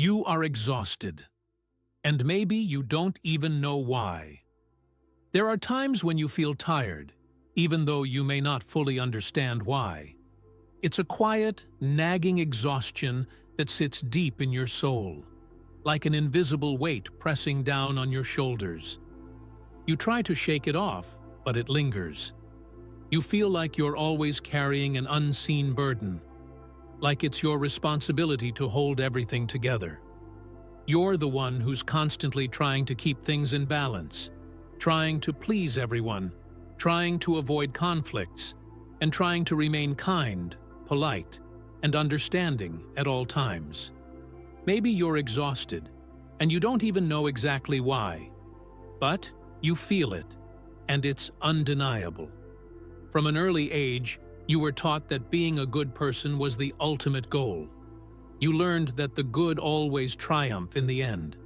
You are exhausted, and maybe you don't even know why. There are times when you feel tired, even though you may not fully understand why. It's a quiet, nagging exhaustion that sits deep in your soul, like an invisible weight pressing down on your shoulders. You try to shake it off, but it lingers. You feel like you're always carrying an unseen burden, like it's your responsibility to hold everything together. You're the one who's constantly trying to keep things in balance, trying to please everyone, trying to avoid conflicts, and trying to remain kind, polite, and understanding at all times. Maybe you're exhausted, and you don't even know exactly why, but you feel it, and it's undeniable. From an early age, you were taught that being a good person was the ultimate goal. You learned that the good always triumph in the end.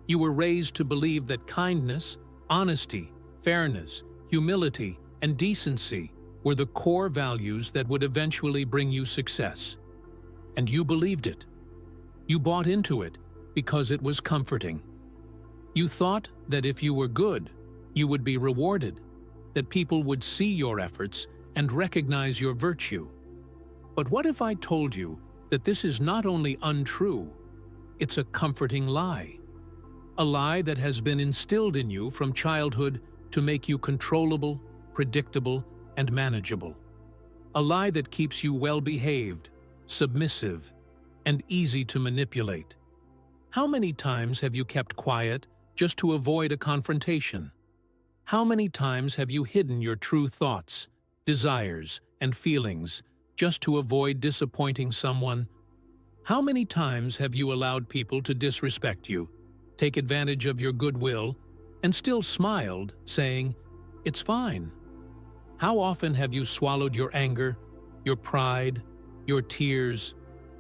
You were raised to believe that kindness, honesty, fairness, humility, and decency were the core values that would eventually bring you success. And you believed it. You bought into it because it was comforting. You thought that if you were good, you would be rewarded, that people would see your efforts and recognize your virtue. But what if I told you that this is not only untrue, it's a comforting lie? A lie that has been instilled in you from childhood to make you controllable, predictable, and manageable. A lie that keeps you well-behaved, submissive, and easy to manipulate. How many times have you kept quiet just to avoid a confrontation? How many times have you hidden your true thoughts, desires, and feelings just to avoid disappointing someone? How many times have you allowed people to disrespect you, take advantage of your goodwill, and still smiled, saying, "It's fine"? How often have you swallowed your anger, your pride, your tears,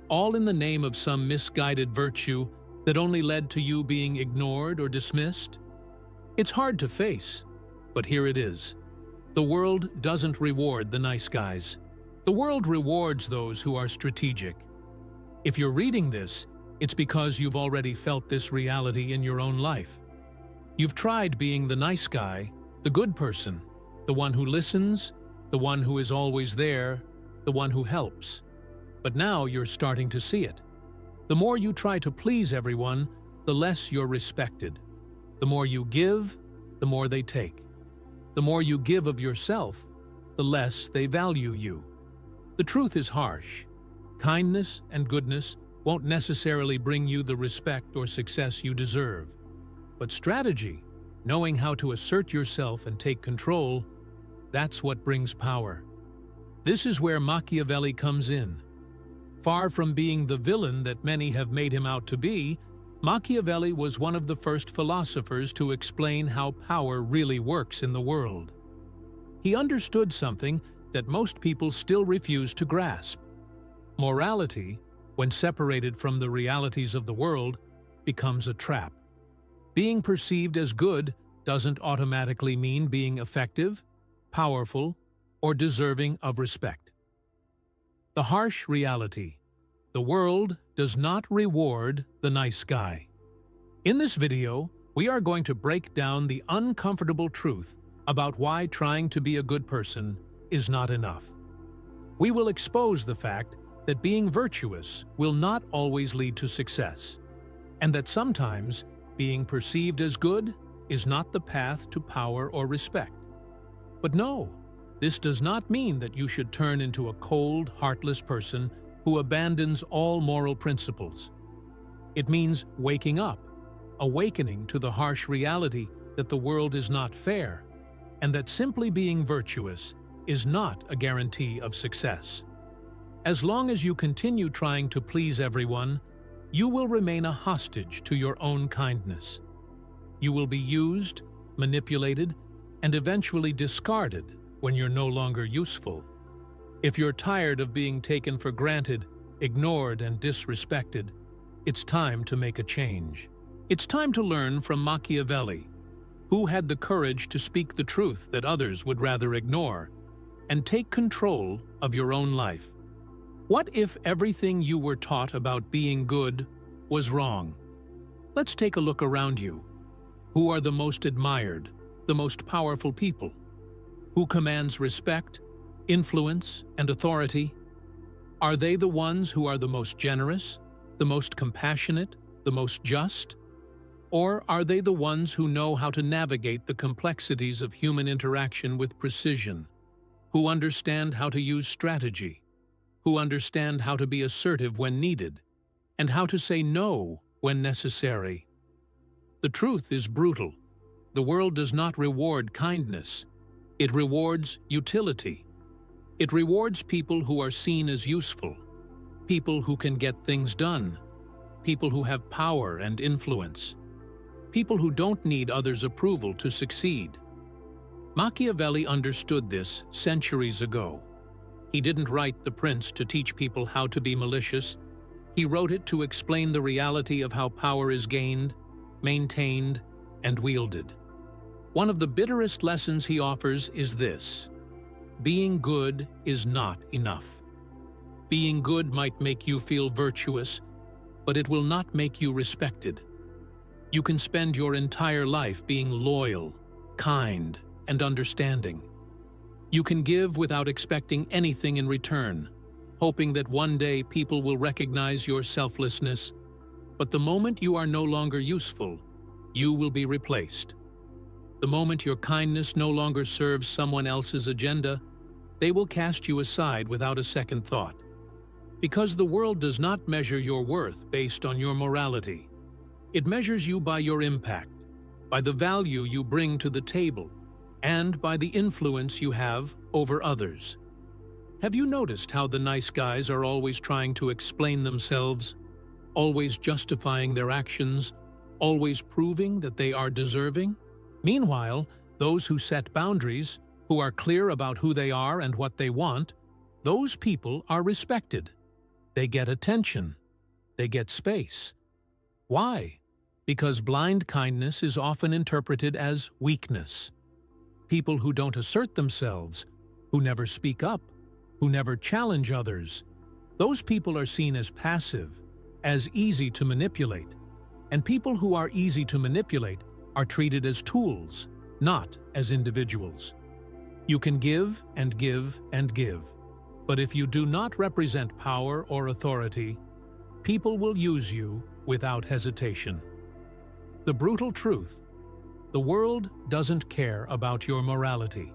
all in the name of some misguided virtue that only led to you being ignored or dismissed? It's hard to face, but here it is. The world doesn't reward the nice guys. The world rewards those who are strategic. If you're reading this, it's because you've already felt this reality in your own life. You've tried being the nice guy, the good person, the one who listens, the one who is always there, the one who helps. But now you're starting to see it. The more you try to please everyone, the less you're respected. The more you give, the more they take. The more you give of yourself, the less they value you. The truth is harsh. Kindness and goodness won't necessarily bring you the respect or success you deserve. But strategy, knowing how to assert yourself and take control, that's what brings power. This is where Machiavelli comes in. Far from being the villain that many have made him out to be, Machiavelli was one of the first philosophers to explain how power really works in the world. He understood something that most people still refuse to grasp. Morality, when separated from the realities of the world, becomes a trap. Being perceived as good doesn't automatically mean being effective, powerful, or deserving of respect. The harsh reality: the world does not reward the nice guy. In this video, we are going to break down the uncomfortable truth about why trying to be a good person is not enough. We will expose the fact that being virtuous will not always lead to success, and that sometimes being perceived as good is not the path to power or respect. But no, this does not mean that you should turn into a cold, heartless person who abandons all moral principles. It means waking up, awakening to the harsh reality that the world is not fair, and that simply being virtuous is not a guarantee of success. As long as you continue trying to please everyone, you will remain a hostage to your own kindness. You will be used, manipulated, and eventually discarded when you're no longer useful. If you're tired of being taken for granted, ignored, and disrespected, it's time to make a change. It's time to learn from Machiavelli, who had the courage to speak the truth that others would rather ignore, and take control of your own life. What if everything you were taught about being good was wrong. Let's take a look around you. Who are the most admired, the most powerful people? Who commands respect, influence, and authority? Are they the ones who are the most generous, the most compassionate, the most just? Or are they the ones who know how to navigate the complexities of human interaction with precision, who understand how to use strategy, who understand how to be assertive when needed, and how to say no when necessary? The truth is brutal. The world does not reward kindness. It rewards utility. It rewards people who are seen as useful, people who can get things done, people who have power and influence, people who don't need others' approval to succeed. Machiavelli understood this centuries ago. He didn't write The Prince to teach people how to be malicious. He wrote it to explain the reality of how power is gained, maintained, and wielded. One of the bitterest lessons he offers is this: being good is not enough. Being good might make you feel virtuous, but it will not make you respected. You can spend your entire life being loyal, kind, and understanding. You can give without expecting anything in return, hoping that one day people will recognize your selflessness. But the moment you are no longer useful, you will be replaced. The moment your kindness no longer serves someone else's agenda, they will cast you aside without a second thought. Because the world does not measure your worth based on your morality. It measures you by your impact, by the value you bring to the table, and by the influence you have over others. Have you noticed how the nice guys are always trying to explain themselves, always justifying their actions, always proving that they are deserving? Meanwhile, those who set boundaries, who are clear about who they are and what they want, those people are respected. They get attention. They get space. Why? Because blind kindness is often interpreted as weakness. People who don't assert themselves, who never speak up, who never challenge others, those people are seen as passive, as easy to manipulate. And people who are easy to manipulate are treated as tools, not as individuals. You can give and give and give, but if you do not represent power or authority, people will use you without hesitation. The brutal truth: the world doesn't care about your morality.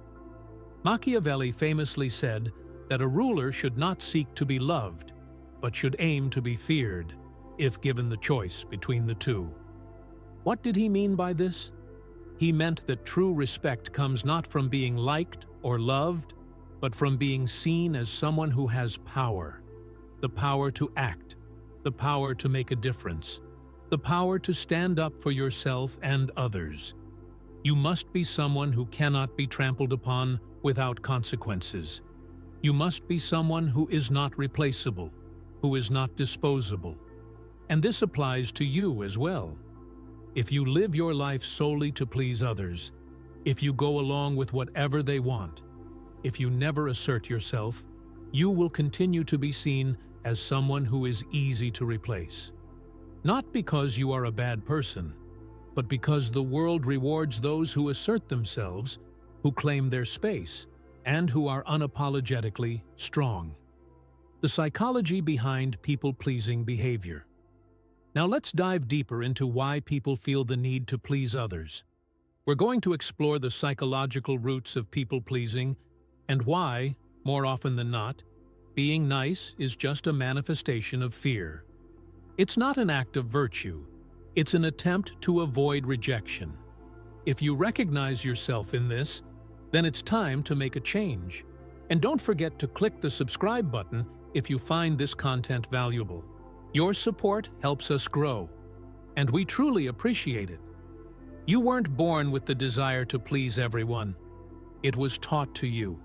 Machiavelli famously said that a ruler should not seek to be loved, but should aim to be feared, if given the choice between the two. What did he mean by this? He meant that true respect comes not from being liked or loved, but from being seen as someone who has power. The power to act, the power to make a difference, the power to stand up for yourself and others. You must be someone who cannot be trampled upon without consequences. You must be someone who is not replaceable, who is not disposable. And this applies to you as well. If you live your life solely to please others, if you go along with whatever they want, if you never assert yourself, you will continue to be seen as someone who is easy to replace. Not because you are a bad person, but because the world rewards those who assert themselves, who claim their space, and who are unapologetically strong. The psychology behind people-pleasing behavior. Now let's dive deeper into why people feel the need to please others. We're going to explore the psychological roots of people-pleasing and why, more often than not, being nice is just a manifestation of fear. It's not an act of virtue. It's an attempt to avoid rejection. If you recognize yourself in this, then it's time to make a change. And don't forget to click the subscribe button if you find this content valuable. Your support helps us grow, and we truly appreciate it. You weren't born with the desire to please everyone. It was taught to you.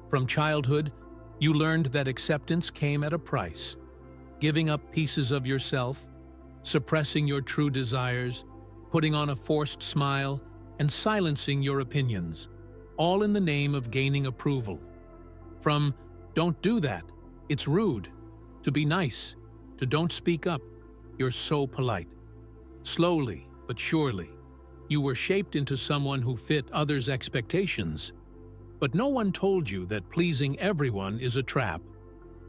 From childhood, you learned that acceptance came at a price. Giving up pieces of yourself, suppressing your true desires, putting on a forced smile, and silencing your opinions, all in the name of gaining approval. From "don't do that, it's rude," to "be nice," to "don't speak up," you're so polite. Slowly but surely, you were shaped into someone who fit others' expectations. But no one told you that pleasing everyone is a trap,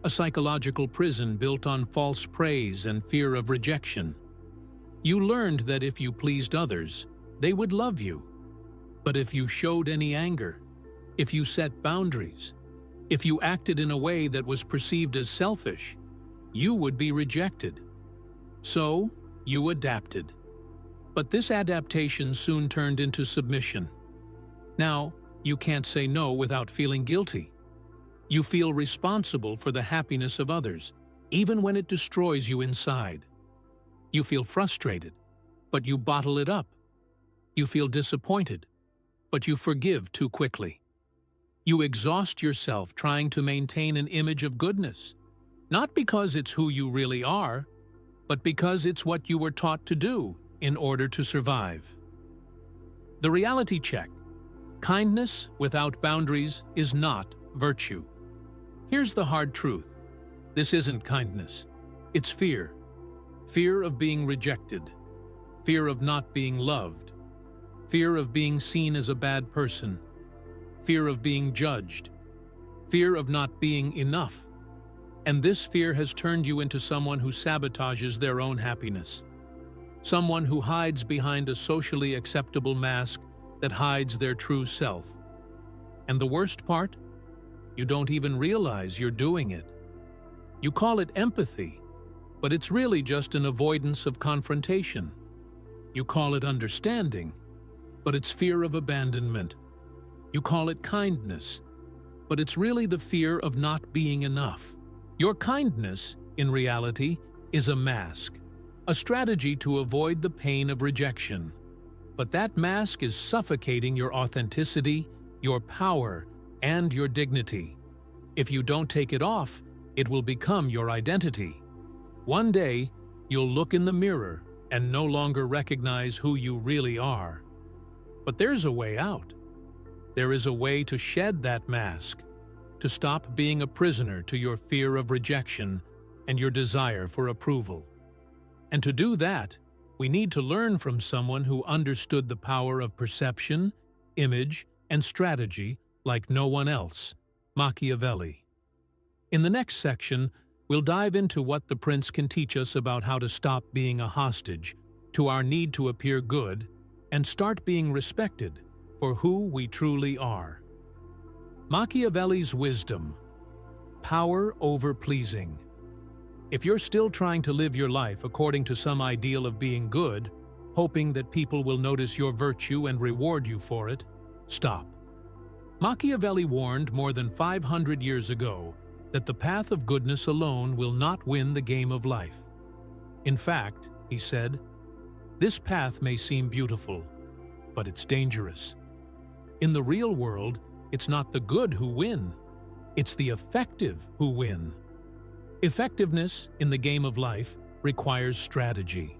a psychological prison built on false praise and fear of rejection. You learned that if you pleased others, they would love you. But if you showed any anger, if you set boundaries, if you acted in a way that was perceived as selfish, you would be rejected. So, you adapted. But this adaptation soon turned into submission. Now, you can't say no without feeling guilty. You feel responsible for the happiness of others, even when it destroys you inside. You feel frustrated, but you bottle it up. You feel disappointed, but you forgive too quickly. You exhaust yourself trying to maintain an image of goodness, not because it's who you really are, but because it's what you were taught to do in order to survive. The reality check. Kindness without boundaries is not virtue. Here's the hard truth. This isn't kindness. It's fear. Fear of being rejected. Fear of not being loved. Fear of being seen as a bad person. Fear of being judged. Fear of not being enough. And this fear has turned you into someone who sabotages their own happiness. Someone who hides behind a socially acceptable mask that hides their true self. And the worst part? You don't even realize you're doing it. You call it empathy, but it's really just an avoidance of confrontation. You call it understanding, but it's fear of abandonment. You call it kindness, but it's really the fear of not being enough. Your kindness, in reality, is a mask, a strategy to avoid the pain of rejection. But that mask is suffocating your authenticity, your power, and your dignity. If you don't take it off, it will become your identity. One day, you'll look in the mirror and no longer recognize who you really are. But there's a way out. There is a way to shed that mask, to stop being a prisoner to your fear of rejection and your desire for approval. And to do that, we need to learn from someone who understood the power of perception, image, and strategy like no one else, Machiavelli. In the next section, we'll dive into what the prince can teach us about how to stop being a hostage to our need to appear good and start being respected for who we truly are. Machiavelli's wisdom. Power over pleasing. If you're still trying to live your life according to some ideal of being good, hoping that people will notice your virtue and reward you for it, stop. Machiavelli warned more than 500 years ago that the path of goodness alone will not win the game of life. In fact, he said, this path may seem beautiful, but it's dangerous. In the real world, it's not the good who win, it's the effective who win. Effectiveness in the game of life requires strategy.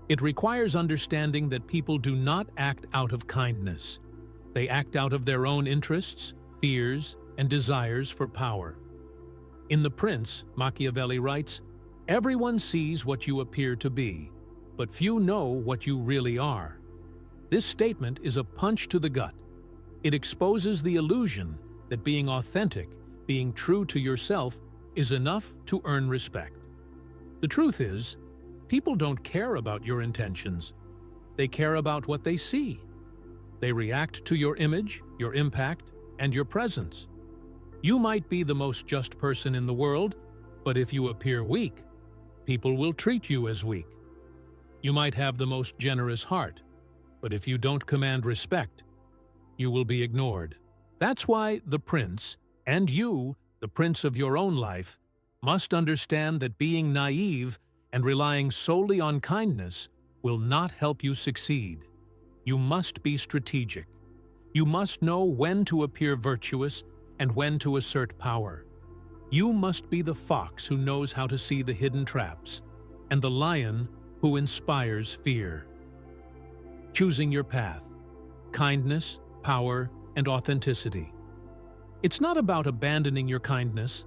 It requires understanding that people do not act out of kindness. They act out of their own interests, fears, and desires for power. In The Prince, Machiavelli writes, "Everyone sees what you appear to be, but few know what you really are." This statement is a punch to the gut. It exposes the illusion that being authentic, being true to yourself, is enough to earn respect. The truth is, people don't care about your intentions. They care about what they see. They react to your image, your impact, and your presence. You might be the most just person in the world, but if you appear weak, people will treat you as weak. You might have the most generous heart, but if you don't command respect, you will be ignored. That's why the prince, and you, the prince of your own life, must understand that being naive and relying solely on kindness will not help you succeed. You must be strategic. You must know when to appear virtuous and when to assert power. You must be the fox who knows how to see the hidden traps, and the lion who inspires fear. Choosing your path. Kindness, power, and authenticity. It's not about abandoning your kindness,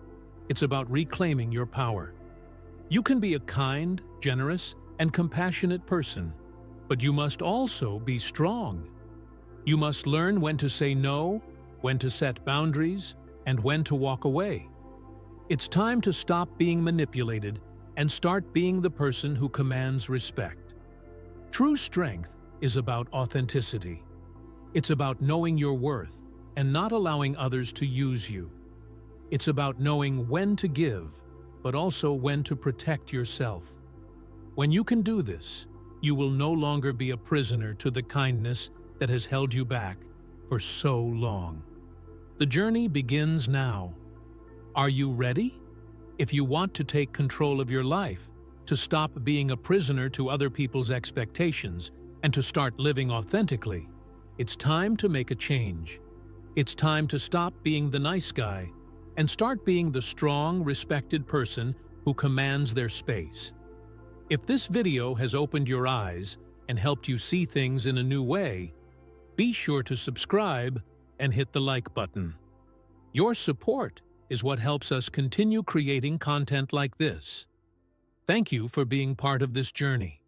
it's about reclaiming your power. You can be a kind, generous, and compassionate person, but you must also be strong. You must learn when to say no, when to set boundaries, and when to walk away. It's time to stop being manipulated and start being the person who commands respect. True strength is about authenticity. It's about knowing your worth and not allowing others to use you. It's about knowing when to give, but also when to protect yourself. When you can do this, you will no longer be a prisoner to the kindness that has held you back for so long. The journey begins now. Are you ready? If you want to take control of your life, to stop being a prisoner to other people's expectations, and to start living authentically, it's time to make a change. It's time to stop being the nice guy and start being the strong, respected person who commands their space. If this video has opened your eyes and helped you see things in a new way, be sure to subscribe and hit the like button. Your support is what helps us continue creating content like this. Thank you for being part of this journey.